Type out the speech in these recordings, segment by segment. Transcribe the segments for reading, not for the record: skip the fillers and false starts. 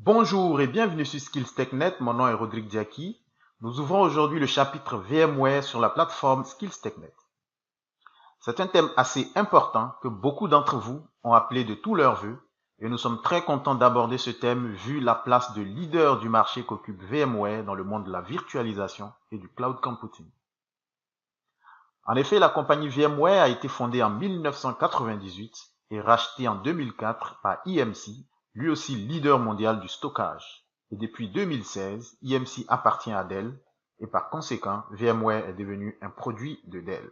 Bonjour et bienvenue sur Skills TechNet, mon nom est Rodrigue Diaki. Nous ouvrons aujourd'hui le chapitre VMware sur la plateforme Skills TechNet. C'est un thème assez important que beaucoup d'entre vous ont appelé de tous leurs vœux et nous sommes très contents d'aborder ce thème vu la place de leader du marché qu'occupe VMware dans le monde de la virtualisation et du cloud computing. En effet, la compagnie VMware a été fondée en 1998 et rachetée en 2004 par EMC, lui aussi leader mondial du stockage. Et depuis 2016, EMC appartient à Dell et par conséquent, VMware est devenu un produit de Dell.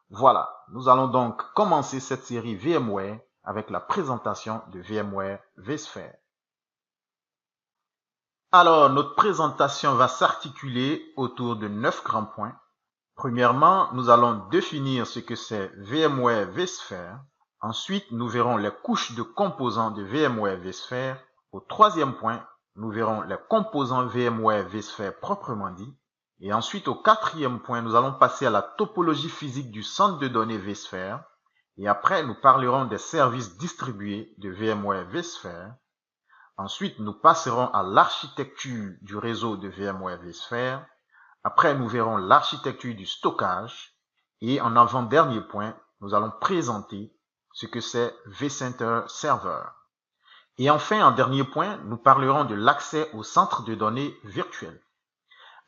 Voilà, nous allons donc commencer cette série VMware avec la présentation de VMware vSphere. Alors, notre présentation va s'articuler autour de 9 grands points. Premièrement, nous allons définir ce que c'est VMware vSphere. Ensuite, nous verrons les couches de composants de VMware vSphere. Au troisième point, nous verrons les composants VMware vSphere proprement dit. Et ensuite, au quatrième point, nous allons passer à la topologie physique du centre de données vSphere. Et après, nous parlerons des services distribués de VMware vSphere. Ensuite, nous passerons à l'architecture du réseau de VMware vSphere. Après, nous verrons l'architecture du stockage. Et en avant-dernier point, nous allons présenter ce que c'est vCenter Server. Et enfin, en dernier point, nous parlerons de l'accès au centre de données virtuel.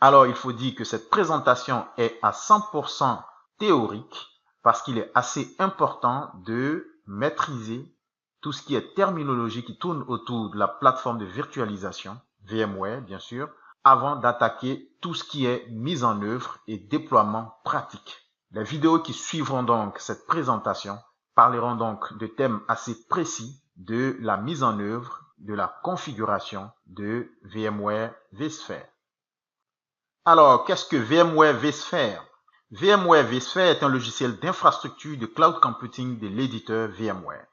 Alors, il faut dire que cette présentation est à 100% théorique parce qu'il est assez important de maîtriser tout ce qui est terminologie qui tourne autour de la plateforme de virtualisation, VMware bien sûr, avant d'attaquer tout ce qui est mise en œuvre et déploiement pratique. Les vidéos qui suivront donc cette présentation parleront donc de thèmes assez précis de la mise en œuvre, de la configuration de VMware vSphere. Alors, qu'est-ce que VMware vSphere? VMware vSphere est un logiciel d'infrastructure de cloud computing de l'éditeur VMware.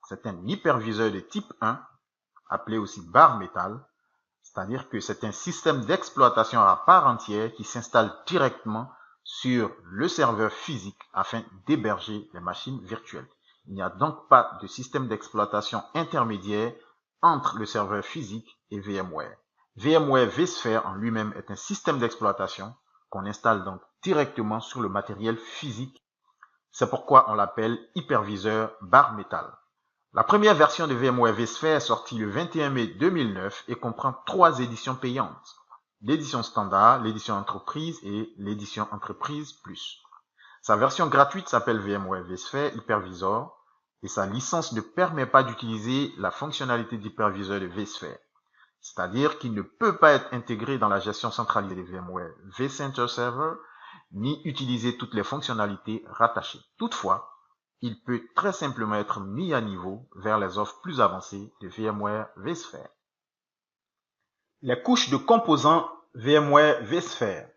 C'est un hyperviseur de type 1, appelé aussi bare métal, c'est-à-dire que c'est un système d'exploitation à part entière qui s'installe directement sur le serveur physique afin d'héberger les machines virtuelles. Il n'y a donc pas de système d'exploitation intermédiaire entre le serveur physique et VMware. VMware vSphere en lui-même est un système d'exploitation qu'on installe donc directement sur le matériel physique. C'est pourquoi on l'appelle hyperviseur bare métal. La première version de VMware vSphere est sortie le 21 mai 2009 et comprend 3 éditions payantes. L'édition standard, l'édition entreprise et l'édition entreprise plus. Sa version gratuite s'appelle VMware vSphere Hypervisor et sa licence ne permet pas d'utiliser la fonctionnalité d'hyperviseur de vSphere. C'est-à-dire qu'il ne peut pas être intégré dans la gestion centralisée de VMware vCenter Server ni utiliser toutes les fonctionnalités rattachées. Toutefois, il peut très simplement être mis à niveau vers les offres plus avancées de VMware vSphere. Les couches de composants VMware vSphere.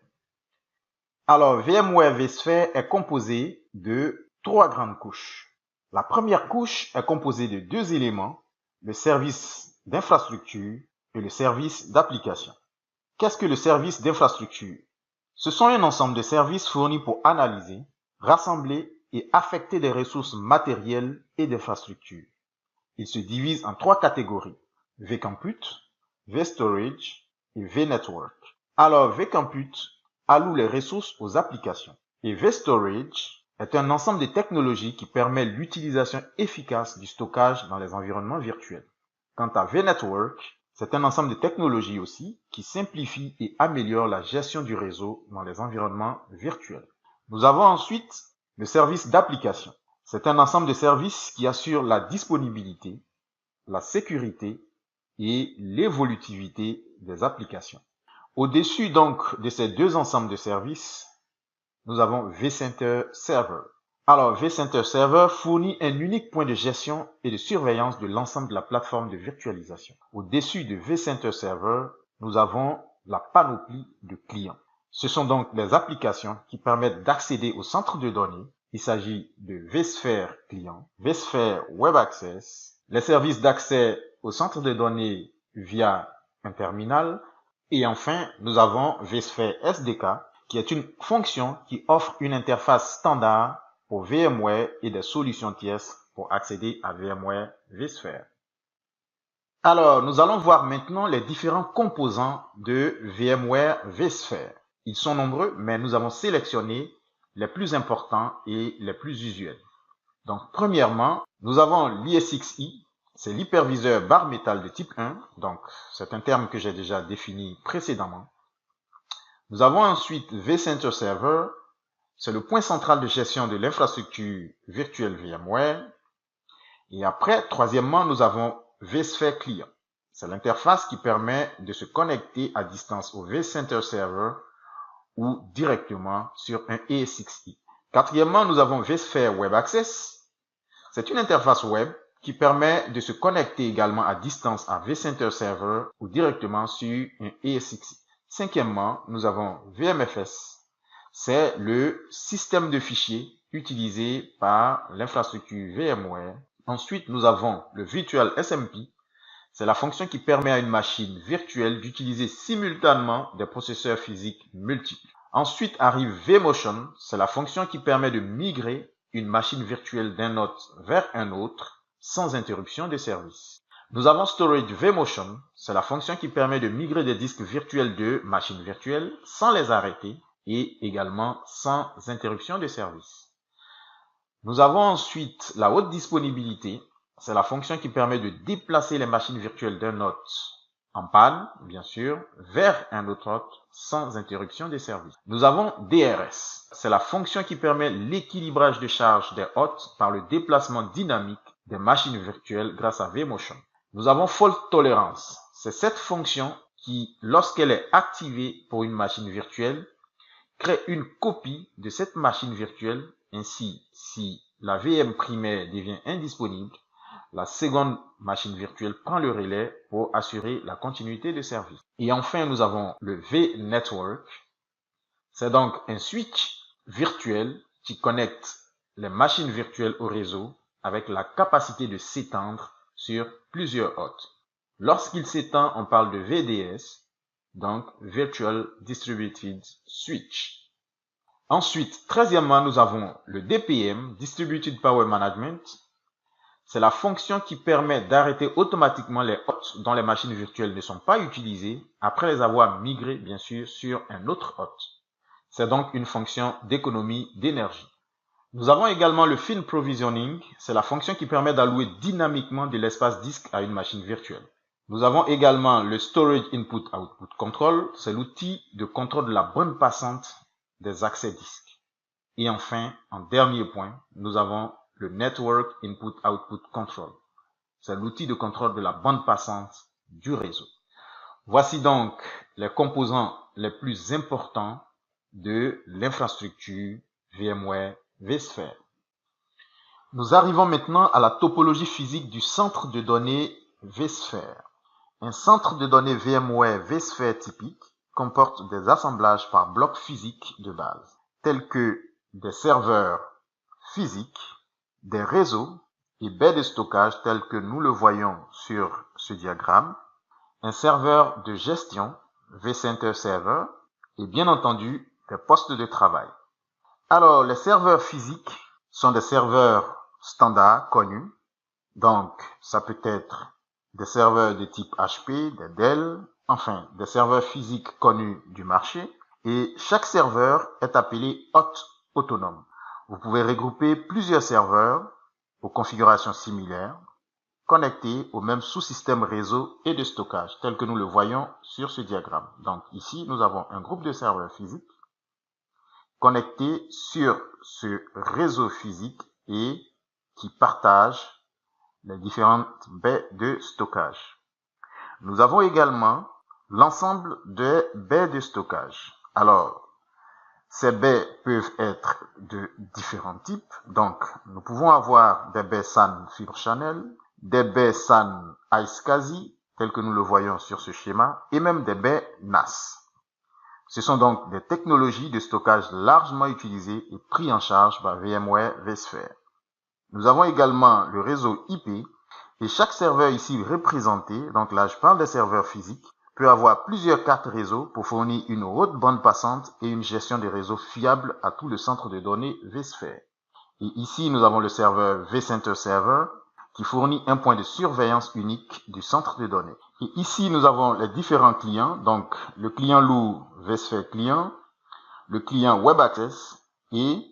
Alors, VMware vSphere est composé de 3 grandes couches. La première couche est composée de 2 éléments, le service d'infrastructure et le service d'application. Qu'est-ce que le service d'infrastructure? Ce sont un ensemble de services fournis pour analyser, rassembler et affecter des ressources matérielles et d'infrastructures. Il se divise en 3 catégories, vCompute, vStorage et vNetwork. Alors, vCompute alloue les ressources aux applications et vStorage est un ensemble de technologies qui permet l'utilisation efficace du stockage dans les environnements virtuels. Quant à vNetwork, c'est un ensemble de technologies aussi qui simplifie et améliore la gestion du réseau dans les environnements virtuels. Nous avons ensuite le service d'application. C'est un ensemble de services qui assure la disponibilité, la sécurité et l'évolutivité des applications. Au-dessus donc de ces 2 ensembles de services, nous avons vCenter Server. Alors, vCenter Server fournit un unique point de gestion et de surveillance de l'ensemble de la plateforme de virtualisation. Au-dessus de vCenter Server, nous avons la panoplie de clients. Ce sont donc les applications qui permettent d'accéder au centre de données. Il s'agit de vSphere Client, vSphere Web Access, les services d'accès au centre de données via un terminal, et enfin, nous avons vSphere SDK, qui est une fonction qui offre une interface standard pour VMware et des solutions tierces pour accéder à VMware vSphere. Alors, nous allons voir maintenant les différents composants de VMware vSphere. Ils sont nombreux, mais nous avons sélectionné les plus importants et les plus usuels. Donc, premièrement, nous avons l'ISXi, c'est l'hyperviseur barre métal de type 1. Donc, c'est un terme que j'ai déjà défini précédemment. Nous avons ensuite vCenter Server, c'est le point central de gestion de l'infrastructure virtuelle VMware. Et après, troisièmement, nous avons vSphere Client. C'est l'interface qui permet de se connecter à distance au vCenter Server ou directement sur un ESXi. Quatrièmement, nous avons vSphere Web Access. C'est une interface web qui permet de se connecter également à distance à vCenter Server ou directement sur un ESXi. Cinquièmement, nous avons VMFS. C'est le système de fichiers utilisé par l'infrastructure VMware. Ensuite, nous avons le Virtual SMP. C'est la fonction qui permet à une machine virtuelle d'utiliser simultanément des processeurs physiques multiples. Ensuite arrive vMotion. C'est la fonction qui permet de migrer une machine virtuelle d'un hôte vers un autre sans interruption de service. Nous avons Storage vMotion. C'est la fonction qui permet de migrer des disques virtuels de machines virtuelles sans les arrêter et également sans interruption de service. Nous avons ensuite la haute disponibilité. C'est la fonction qui permet de déplacer les machines virtuelles d'un hôte en panne, bien sûr, vers un autre hôte sans interruption des services. Nous avons DRS. C'est la fonction qui permet l'équilibrage de charge des hôtes par le déplacement dynamique des machines virtuelles grâce à vMotion. Nous avons Fault Tolerance. C'est cette fonction qui, lorsqu'elle est activée pour une machine virtuelle, crée une copie de cette machine virtuelle. Ainsi, si la VM primaire devient indisponible, la seconde machine virtuelle prend le relais pour assurer la continuité de service. Et enfin, nous avons le vNetwork. C'est donc un switch virtuel qui connecte les machines virtuelles au réseau avec la capacité de s'étendre sur plusieurs hôtes. Lorsqu'il s'étend, on parle de VDS, donc Virtual Distributed Switch. Ensuite, 13e, nous avons le DPM, Distributed Power Management. C'est la fonction qui permet d'arrêter automatiquement les hôtes dont les machines virtuelles ne sont pas utilisées après les avoir migrées, bien sûr, sur un autre hôte. C'est donc une fonction d'économie d'énergie. Nous avons également le Fin Provisioning. C'est la fonction qui permet d'allouer dynamiquement de l'espace disque à une machine virtuelle. Nous avons également le Storage Input Output Control. C'est l'outil de contrôle de la bande passante des accès disques. Et enfin, en dernier point, nous avons le Network Input Output Control. C'est l'outil de contrôle de la bande passante du réseau. Voici donc les composants les plus importants de l'infrastructure VMware vSphere. Nous arrivons maintenant à la topologie physique du centre de données vSphere. Un centre de données VMware vSphere typique comporte des assemblages par blocs physiques de base, tels que des serveurs physiques, des réseaux et baies de stockage tels que nous le voyons sur ce diagramme, un serveur de gestion, vCenter Server, et bien entendu des postes de travail. Alors, les serveurs physiques sont des serveurs standards connus, donc ça peut être des serveurs de type HP, des Dell, enfin des serveurs physiques connus du marché, et chaque serveur est appelé hôte autonome. Vous pouvez regrouper plusieurs serveurs aux configurations similaires, connectés au même sous-système réseau et de stockage, tel que nous le voyons sur ce diagramme. Donc ici, nous avons un groupe de serveurs physiques connectés sur ce réseau physique et qui partagent les différentes baies de stockage. Nous avons également l'ensemble des baies de stockage. Alors, ces baies peuvent être de différents types. Donc, nous pouvons avoir des baies SAN fibre channel, des baies SAN iSCSI, telles que nous le voyons sur ce schéma, et même des baies NAS. Ce sont donc des technologies de stockage largement utilisées et prises en charge par VMware vSphere. Nous avons également le réseau IP, et chaque serveur ici représenté, donc là je parle des serveurs physiques, peut avoir plusieurs cartes réseau pour fournir une haute bande passante et une gestion des réseaux fiable à tout le centre de données vSphere. Et ici nous avons le serveur vCenter Server, qui fournit un point de surveillance unique du centre de données. Et ici, nous avons les différents clients, donc le client lourd vSphere Client, le client Web Access et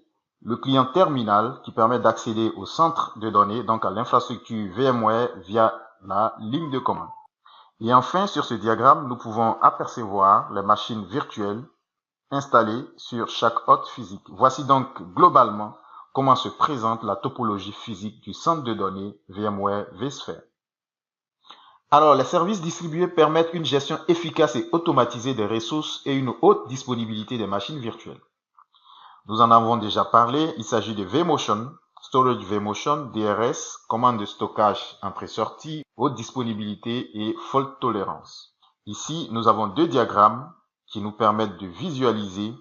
le client terminal qui permet d'accéder au centre de données, donc à l'infrastructure VMware via la ligne de commande. Et enfin, sur ce diagramme, nous pouvons apercevoir les machines virtuelles installées sur chaque hôte physique. Voici donc globalement comment se présente la topologie physique du centre de données VMware vSphere. Alors, les services distribués permettent une gestion efficace et automatisée des ressources et une haute disponibilité des machines virtuelles. Nous en avons déjà parlé, il s'agit de vMotion, Storage vMotion, DRS, commande de stockage entrée-sortie, haute disponibilité et fault tolérance. Ici, nous avons deux diagrammes qui nous permettent de visualiser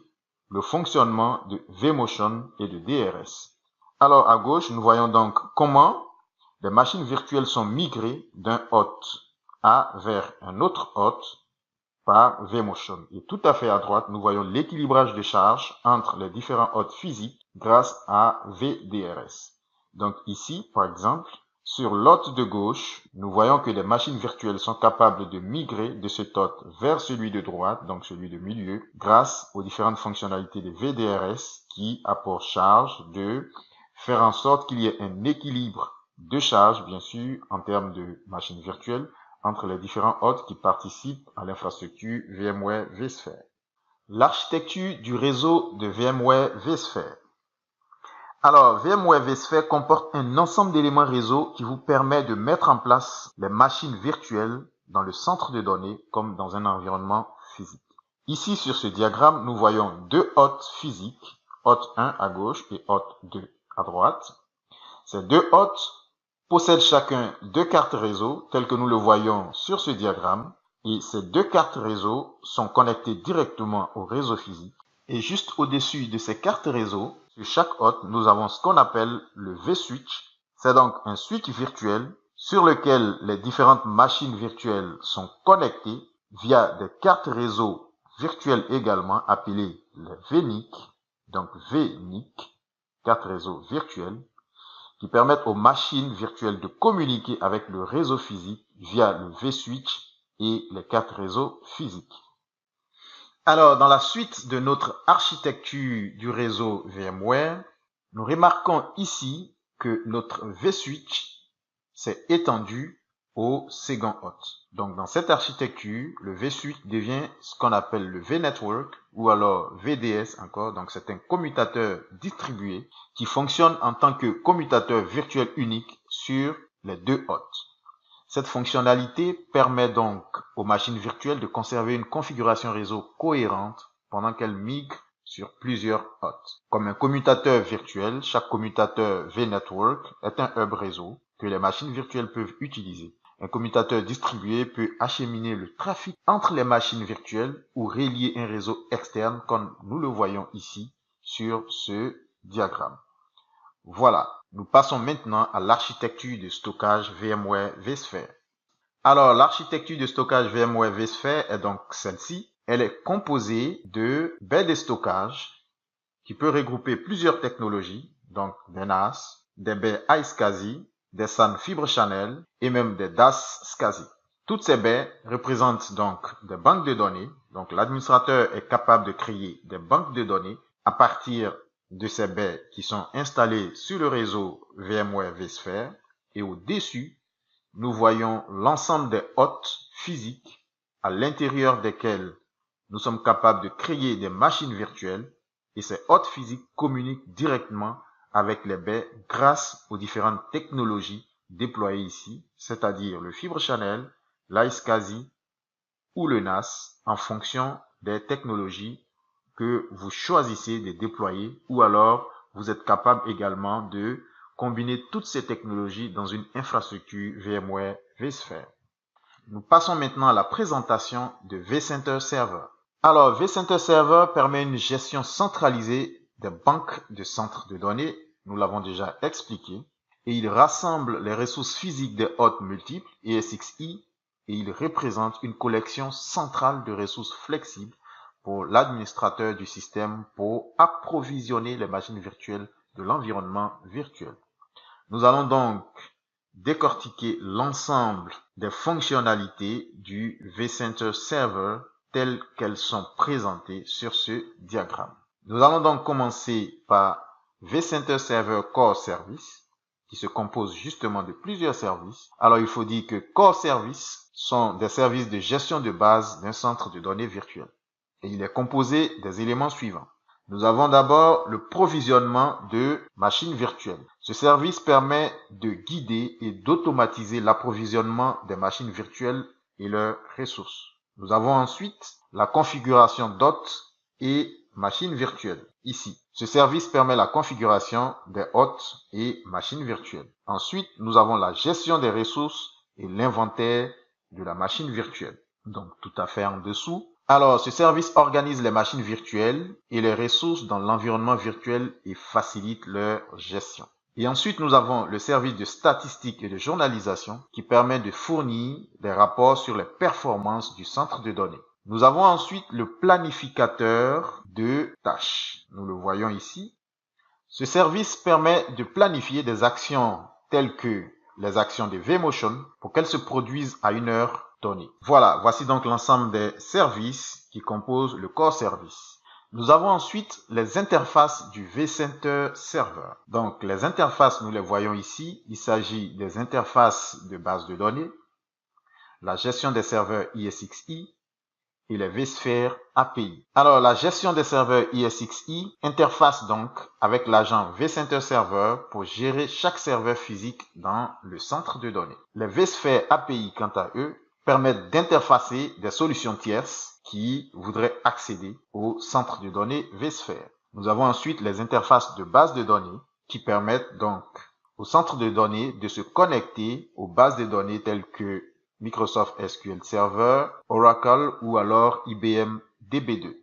le fonctionnement de vMotion et de DRS. Alors, à gauche, nous voyons donc comment les machines virtuelles sont migrées d'un hôte A vers un autre hôte par vMotion. Et tout à fait à droite, nous voyons l'équilibrage de charge entre les différents hôtes physiques grâce à VDRS. Donc ici, par exemple, sur l'hôte de gauche, nous voyons que les machines virtuelles sont capables de migrer de cet hôte vers celui de droite, donc celui de milieu, grâce aux différentes fonctionnalités de VDRS qui a pour charge de faire en sorte qu'il y ait un équilibre de charge, bien sûr, en termes de machines virtuelles, entre les différents hôtes qui participent à l'infrastructure VMware vSphere. L'architecture du réseau de VMware vSphere. Alors, VMware vSphere comporte un ensemble d'éléments réseau qui vous permet de mettre en place les machines virtuelles dans le centre de données comme dans un environnement physique. Ici, sur ce diagramme, nous voyons deux hôtes physiques, hôte 1 à gauche et hôte 2 à droite. Ces deux hôtes possèdent chacun deux cartes réseau telles que nous le voyons sur ce diagramme et ces deux cartes réseau sont connectées directement au réseau physique et juste au-dessus de ces cartes réseau, sur chaque hôte, nous avons ce qu'on appelle le vSwitch. C'est donc un switch virtuel sur lequel les différentes machines virtuelles sont connectées via des cartes réseau virtuelles également appelées les VNIC, donc VNIC, cartes réseau virtuelles, qui permettent aux machines virtuelles de communiquer avec le réseau physique via le vSwitch et les cartes réseau physiques. Alors, dans la suite de notre architecture du réseau VMware, nous remarquons ici que notre vSwitch s'est étendu au second hôte. Donc, dans cette architecture, le vSwitch devient ce qu'on appelle le vNetwork ou alors VDS encore. Donc, c'est un commutateur distribué qui fonctionne en tant que commutateur virtuel unique sur les deux hôtes. Cette fonctionnalité permet donc aux machines virtuelles de conserver une configuration réseau cohérente pendant qu'elles migrent sur plusieurs hôtes. Comme un commutateur virtuel, chaque commutateur vNetwork est un hub réseau que les machines virtuelles peuvent utiliser. Un commutateur distribué peut acheminer le trafic entre les machines virtuelles ou relier un réseau externe comme nous le voyons ici sur ce diagramme. Voilà, nous passons maintenant à l'architecture de stockage VMware vSphere. Alors, l'architecture de stockage VMware vSphere est donc celle-ci. Elle est composée de baies de stockage qui peut regrouper plusieurs technologies, donc des NAS, des baies iSCSI, des SAN fibre channel et même des DAS SCSI. Toutes ces baies représentent donc des banques de données. Donc, l'administrateur est capable de créer des banques de données à partir de ces baies qui sont installées sur le réseau VMware vSphere et au-dessus, nous voyons l'ensemble des hôtes physiques à l'intérieur desquels nous sommes capables de créer des machines virtuelles et ces hôtes physiques communiquent directement avec les baies grâce aux différentes technologies déployées ici, c'est-à-dire le fibre channel, l'iSCSI ou le NAS en fonction des technologies que vous choisissez de déployer ou alors vous êtes capable également de combiner toutes ces technologies dans une infrastructure VMware vSphere. Nous passons maintenant à la présentation de vCenter Server. Alors, vCenter Server permet une gestion centralisée des banques de centres de données, nous l'avons déjà expliqué, et il rassemble les ressources physiques des hôtes multiples, ESXi, et il représente une collection centrale de ressources flexibles pour l'administrateur du système pour approvisionner les machines virtuelles de l'environnement virtuel. Nous allons donc décortiquer l'ensemble des fonctionnalités du vCenter Server telles qu'elles sont présentées sur ce diagramme. Nous allons donc commencer par vCenter Server Core Service, qui se compose justement de plusieurs services. Alors il faut dire que Core Service sont des services de gestion de base d'un centre de données virtuel. Et il est composé des éléments suivants. Nous avons d'abord le provisionnement de machines virtuelles. Ce service permet de guider et d'automatiser l'approvisionnement des machines virtuelles et leurs ressources. Nous avons ensuite la configuration d'hôtes et machines virtuelles. Ici, ce service permet la configuration des hôtes et machines virtuelles. Ensuite, nous avons la gestion des ressources et l'inventaire de la machine virtuelle. Donc, tout à fait en dessous. Alors, ce service organise les machines virtuelles et les ressources dans l'environnement virtuel et facilite leur gestion. Et ensuite, nous avons le service de statistique et de journalisation qui permet de fournir des rapports sur les performances du centre de données. Nous avons ensuite le planificateur de tâches. Nous le voyons ici. Ce service permet de planifier des actions telles que les actions de vMotion pour qu'elles se produisent à une heure donnée. Voilà, voici donc l'ensemble des services qui composent le Core Service. Nous avons ensuite les interfaces du vCenter Server. Donc les interfaces, nous les voyons ici. Il s'agit des interfaces de base de données, la gestion des serveurs ESXi et les vSphere API. Alors la gestion des serveurs ESXi interface donc avec l'agent vCenter Server pour gérer chaque serveur physique dans le centre de données. Les vSphere API, quant à eux, permettent d'interfacer des solutions tierces qui voudraient accéder au centre de données vSphere. Nous avons ensuite les interfaces de base de données qui permettent donc au centre de données de se connecter aux bases de données telles que Microsoft SQL Server, Oracle ou alors IBM DB2.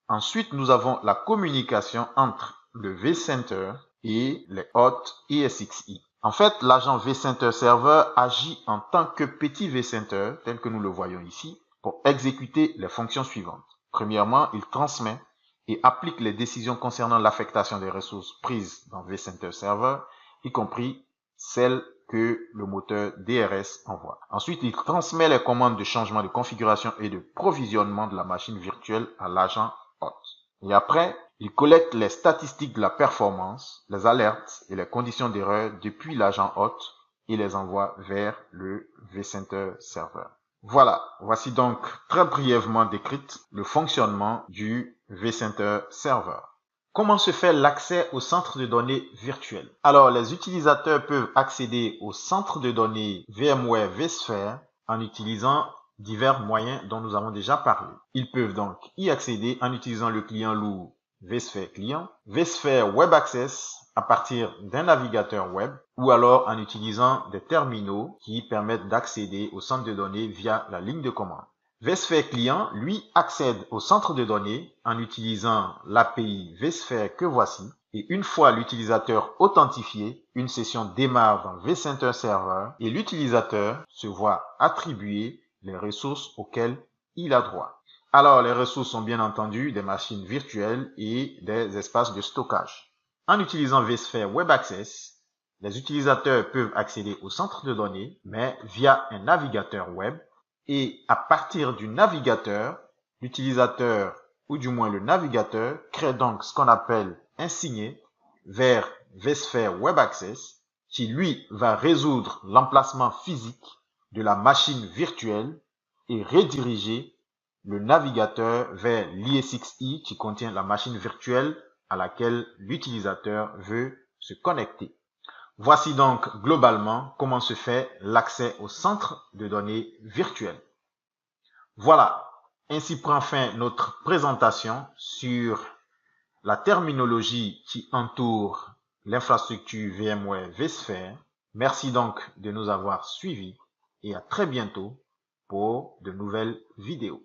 Ensuite, nous avons la communication entre le vCenter et les hôtes ESXi. En fait, l'agent vCenter Server agit en tant que petit vCenter, tel que nous le voyons ici, pour exécuter les fonctions suivantes. Premièrement, il transmet et applique les décisions concernant l'affectation des ressources prises dans vCenter Server, y compris celles que le moteur DRS envoie. Ensuite, il transmet les commandes de changement de configuration et de provisionnement de la machine virtuelle à l'agent hôte. Et après, il collecte les statistiques de la performance, les alertes et les conditions d'erreur depuis l'agent hôte et les envoie vers le vCenter Server. Voilà, voici donc très brièvement décrite le fonctionnement du vCenter Server. Comment se fait l'accès au centre de données virtuel? Alors, les utilisateurs peuvent accéder au centre de données VMware vSphere en utilisant divers moyens dont nous avons déjà parlé. Ils peuvent donc y accéder en utilisant le client lourd vSphere Client, vSphere Web Access à partir d'un navigateur web ou alors en utilisant des terminaux qui permettent d'accéder au centre de données via la ligne de commande. vSphere Client, lui, accède au centre de données en utilisant l'API vSphere que voici. Et une fois l'utilisateur authentifié, une session démarre dans vCenter Server et l'utilisateur se voit attribuer les ressources auxquelles il a droit. Alors, les ressources sont bien entendu des machines virtuelles et des espaces de stockage. En utilisant vSphere Web Access, les utilisateurs peuvent accéder au centre de données, mais via un navigateur web. Et à partir du navigateur, l'utilisateur, ou du moins le navigateur, crée donc ce qu'on appelle un signet vers vSphere Web Access, qui lui va résoudre l'emplacement physique de la machine virtuelle et rediriger le navigateur vers l'ESXi qui contient la machine virtuelle à laquelle l'utilisateur veut se connecter. Voici donc globalement comment se fait l'accès au centre de données virtuel. Voilà, ainsi prend fin notre présentation sur la terminologie qui entoure l'infrastructure VMware vSphere. Merci donc de nous avoir suivis et à très bientôt pour de nouvelles vidéos.